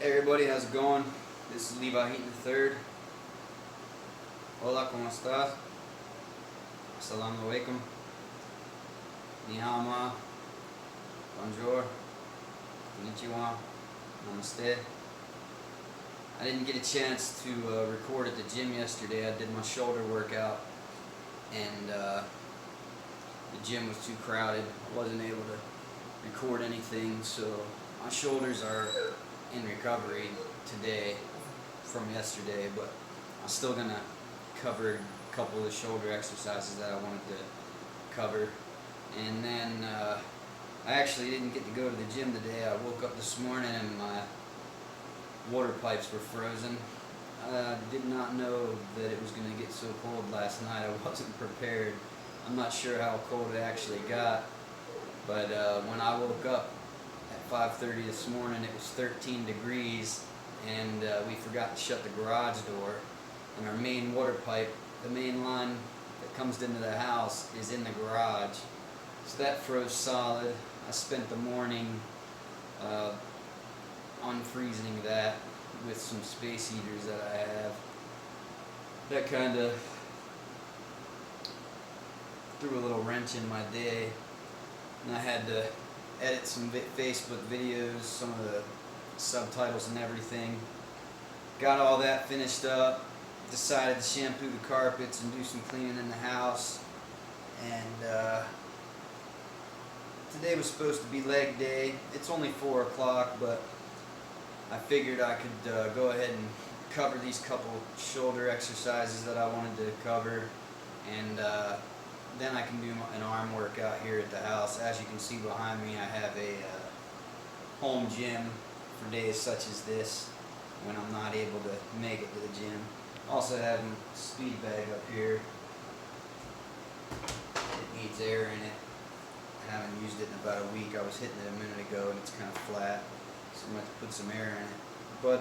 Hey everybody, how's it going? This is Levi Heaton III. Hola, ¿cómo estás? Assalamu alaikum. Ni hao ma. Bonjour. Konnichiwa. Namaste. I didn't get a chance to record at the gym yesterday. I did my shoulder workout and the gym was too crowded. I wasn't able to record anything, so my shoulders are in recovery today from yesterday, but I'm still gonna cover a couple of the shoulder exercises that I wanted to cover. And then I actually didn't get to go to the gym today. I woke up this morning and my water pipes were frozen. I did not know that it was going to get so cold last night. I wasn't prepared. I'm not sure how cold it actually got, but when I woke up at 5:30 this morning, it was 13 degrees, and we forgot to shut the garage door, and our main water pipe, the main line that comes into the house, is in the garage. So that froze solid. I spent the morning unfreezing that with some space heaters that I have. That kind of threw a little wrench in my day, and I had to edit some Facebook videos, some of the subtitles and everything. Got all that finished up, decided to shampoo the carpets and do some cleaning in the house, and today was supposed to be leg day. It's only 4 o'clock, but I figured I could go ahead and cover these couple shoulder exercises that I wanted to cover, and then I can do an arm workout here at the house. As you can see behind me, I have a home gym for days such as this when I'm not able to make it to the gym. Also have a speed bag up here. It needs air in it. I haven't used it in about a week. I was hitting it a minute ago and it's kind of flat, so I'm going to have to put some air in it. But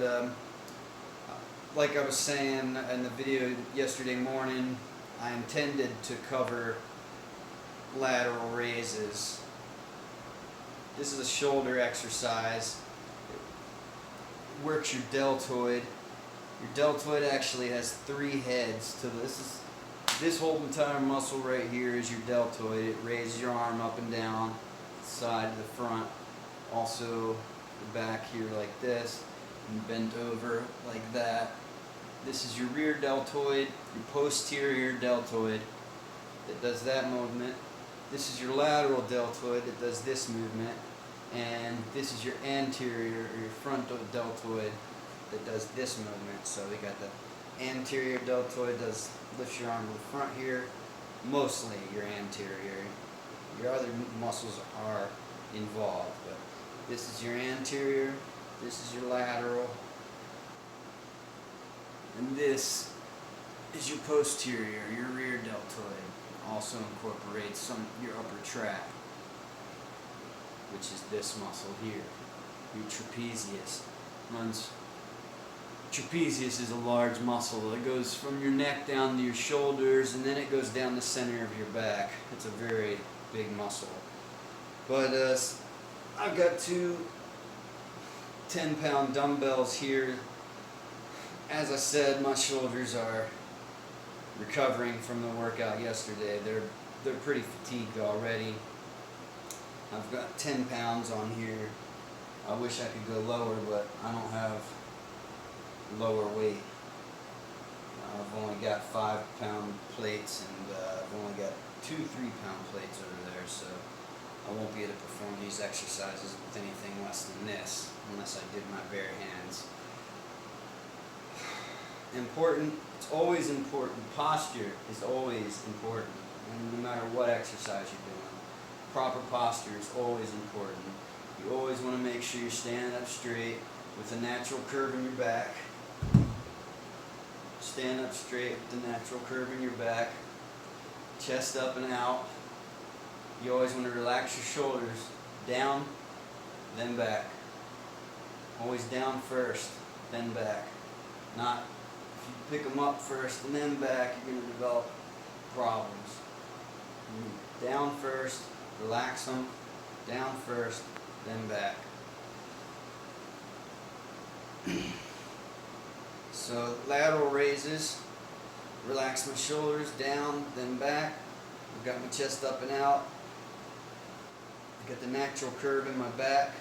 like I was saying in the video yesterday morning, I intended to cover lateral raises. This is a shoulder exercise. It works your deltoid. Your deltoid actually has 3 heads to this. This whole entire muscle right here is your deltoid. It raises your arm up and down, side to the front, also the back here like this, and bent over like that. This is your rear deltoid, your posterior deltoid that does that movement. This is your lateral deltoid that does this movement, and this is your anterior or your frontal deltoid that does this movement. So we got the anterior deltoid lifts your arm to the front here, mostly your anterior. Your other muscles are involved, but this is your anterior, this is your lateral, and this is your posterior, your rear deltoid. Also incorporates your upper tract, which is this muscle here, your trapezius. Trapezius is a large muscle that goes from your neck down to your shoulders, and then it goes down the center of your back. It's a very big muscle. But I've got 2 10-pound dumbbells here. As I said, my shoulders are recovering from the workout yesterday. They're pretty fatigued already. I've got 10 pounds on here. I wish I could go lower, but I don't have lower weight. I've only got 5-pound plates, and I've only got 2 3-pound plates over there, so I won't be able to perform these exercises with anything less than this, unless I did my bare hands. Important, it's always important. Posture is always important, and no matter what exercise you're doing, proper posture is always important. You always want to make sure you're standing up straight with a natural curve in your back. Stand up straight with the natural curve in your back, chest up and out. You always want to relax your shoulders, down, then back. Always down first, then back. Not if you pick them up first and then back, you're going to develop problems. Down first, relax them, down first, then back. So lateral raises, relax my shoulders down, then back. I've got my chest up and out. I got the natural curve in my back.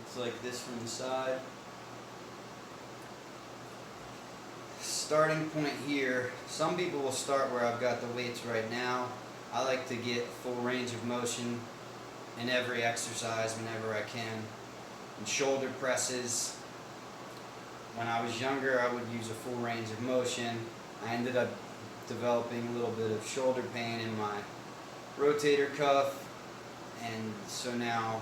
It's like this from the side. Starting point here, some people will start where I've got the weights right now. I like to get full range of motion in every exercise whenever I can. And shoulder presses, when I was younger I would use a full range of motion. I ended up developing a little bit of shoulder pain in my rotator cuff, and so now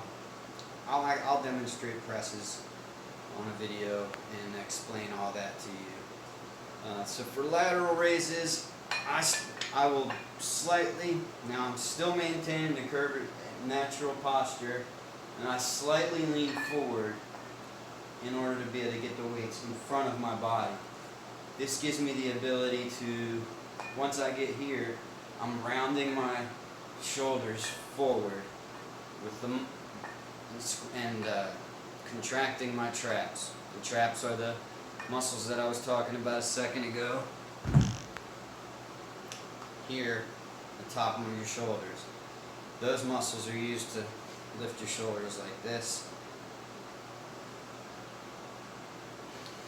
I'll demonstrate presses on a video and explain all that to you. So for lateral raises, I will slightly, now I'm still maintaining the curved natural posture, and I slightly lean forward in order to be able to get the weights in front of my body. This gives me the ability to, once I get here, I'm rounding my shoulders forward with them and contracting my traps. The traps are the muscles that I was talking about a second ago. Here, the top of your shoulders. Those muscles are used to lift your shoulders like this.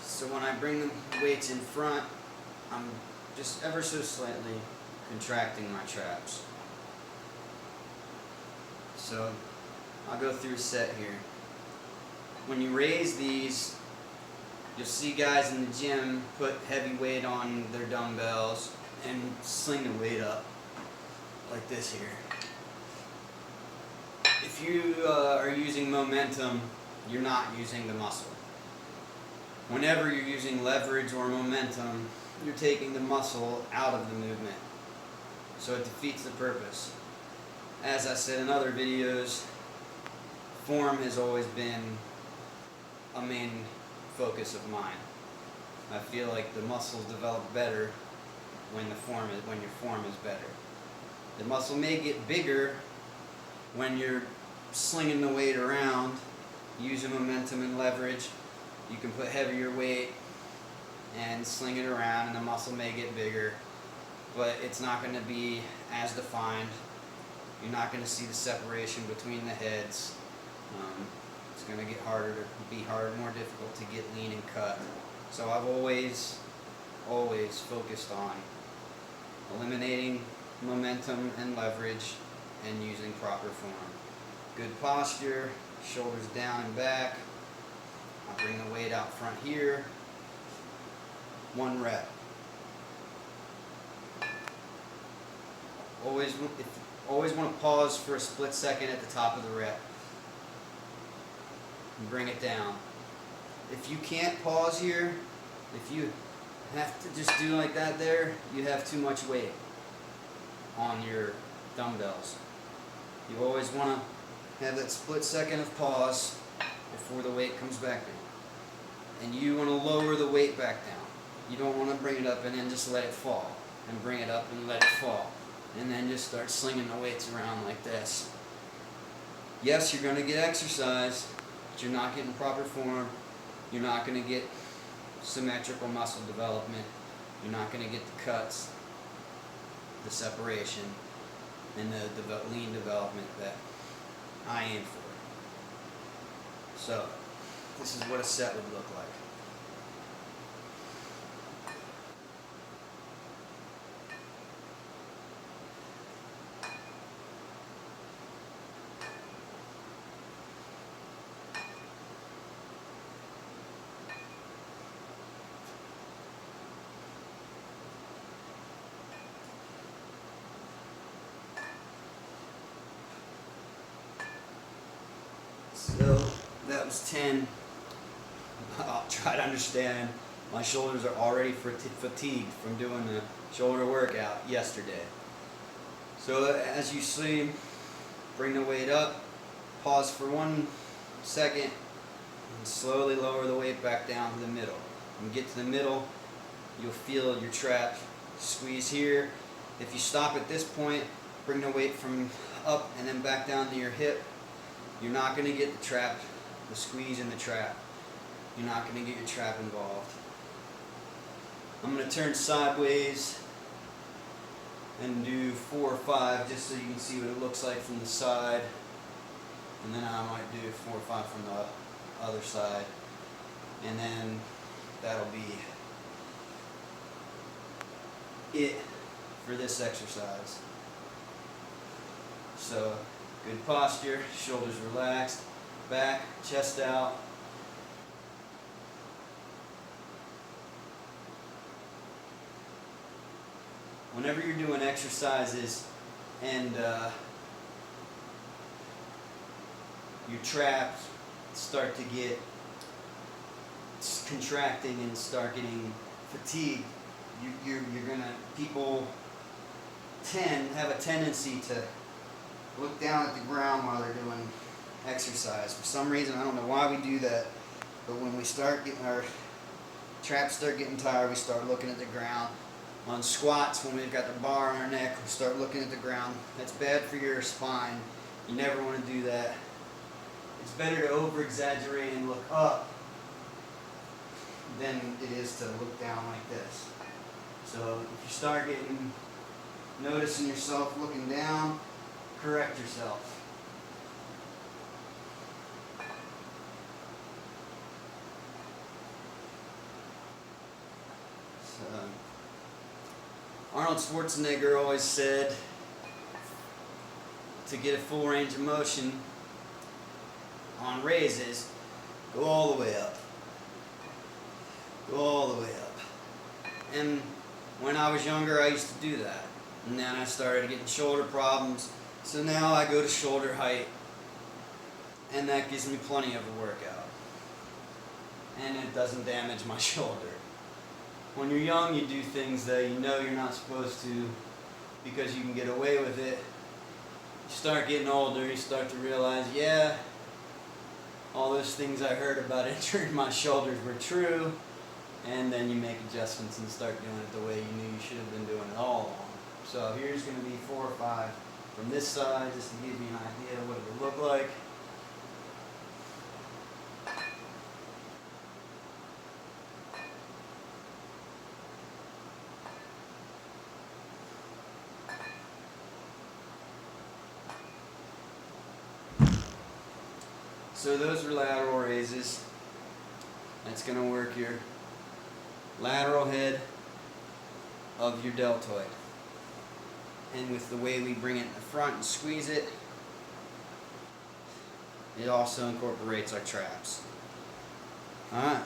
So when I bring the weights in front, I'm just ever so slightly contracting my traps. So I'll go through a set here. When you raise these, you'll see guys in the gym put heavy weight on their dumbbells and sling the weight up like this here. If you are using momentum, you're not using the muscle. Whenever you're using leverage or momentum, you're taking the muscle out of the movement. So it defeats the purpose. As I said in other videos, form has always been a main focus of mine. I feel like the muscles develop better when your form is better. The muscle may get bigger when you're slinging the weight around, using momentum and leverage. You can put heavier weight and sling it around, and the muscle may get bigger, but it's not going to be as defined. You're not going to see the separation between the heads. It's going to get more difficult to get lean and cut. So I've always focused on eliminating momentum and leverage and using proper form. Good posture, shoulders down and back. I'll bring the weight out front here. 1 rep. Always want to pause for a split second at the top of the rep. And bring it down. If you can't pause here, if you have to just do like that there, you have too much weight on your dumbbells. You always want to have that split second of pause before the weight comes back down. And you want to lower the weight back down. You don't want to bring it up and then just let it fall. And bring it up and let it fall. And then just start slinging the weights around like this. Yes, you're going to get exercise, but you're not getting proper form. You're not going to get symmetrical muscle development. You're not going to get the cuts, the separation, and the lean development that I aim for. So, this is what a set would look like. So that was 10. I'll try to understand. My shoulders are already fatigued from doing the shoulder workout yesterday. So as you see, bring the weight up, pause for 1 second, and slowly lower the weight back down to the middle. When you get to the middle, you'll feel your trap squeeze here. If you stop at this point, bring the weight from up and then back down to your hip. You're not going to get the trap, the squeeze in the trap. you're not going to get your trap involved. I'm going to turn sideways and do 4 or 5 just so you can see what it looks like from the side. And then I might do 4 or 5 from the other side. And then that'll be it for this exercise. So, good posture, shoulders relaxed, back, chest out. Whenever you're doing exercises and your traps start to get contracting and start getting fatigued, you're gonna, people have a tendency to look down at the ground while they're doing exercise. For some reason, I don't know why we do that, but when we start getting our traps start getting tired, we start looking at the ground. On squats, when we've got the bar on our neck, we start looking at the ground. That's bad for your spine. You never want to do that. It's better to over-exaggerate and look up than it is to look down like this. So if you start noticing yourself looking down, correct yourself. So, Arnold Schwarzenegger always said to get a full range of motion on raises, go all the way up. Go all the way up. And when I was younger, I used to do that. And then I started getting shoulder problems. So now I go to shoulder height. And that gives me plenty of a workout. And it doesn't damage my shoulder. When you're young, you do things that you know you're not supposed to because you can get away with it. You start getting older, you start to realize, yeah, all those things I heard about injuring my shoulders were true. And then you make adjustments and start doing it the way you knew you should have been doing it all along. So here's going to be 4 or 5 from this side, just to give you an idea of what it would look like. So those are lateral raises. That's going to work your lateral head of your deltoid. And with the way we bring it in the front and squeeze it, it also incorporates our traps. Alright.